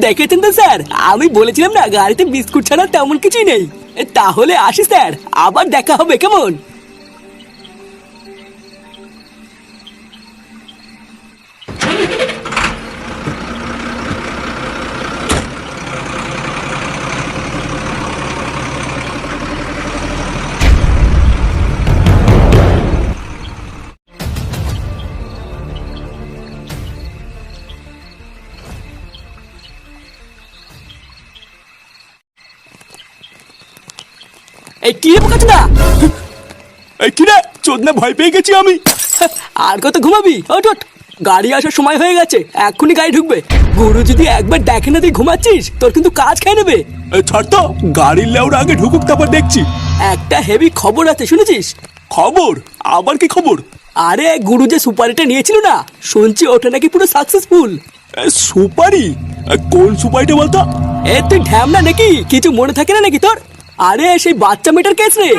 দেখেছেন তো স্যার, আমি বলেছিলাম না গাড়িতে বিস্কুট ছাড়া তেমন কিছুই নেই। তাহলে আসি স্যার, আবার দেখা হবে কেমন? এই কি রে বোকাচোদা? এই কি রে চোদনা, ভয় পেয়ে গেছি আমি। আর কত ঘুমাবি? ওঠ ওঠ, গাড়ি আসার সময় হয়ে গেছে, এক্ষুনি গাড়ি ঢুকবে। গুরু যদি একবার দেখে না তুই ঘুমাচ্ছিস, তোর কিন্তু কাজ খেয়ে নেবে। ছাড় তো, গাড়ির লেউরা আগে ঢুকুক, তারপর দেখছি। একটা হেভি খবর আছে, শুনেছিস? খবর? আবার কি খবর? আরে গুরু যে সুপারিটা নিয়েছিল না, শুনছি ওটা নাকি পুরো সাকসেসফুল। সুপারি? কোন সুপারিটা বলতো? তুই ঢ্যামনা নাকি, কিছু মনে থাকে না নাকি তোর? আরে সেই বাচ্চা মেয়েটার কেস রে।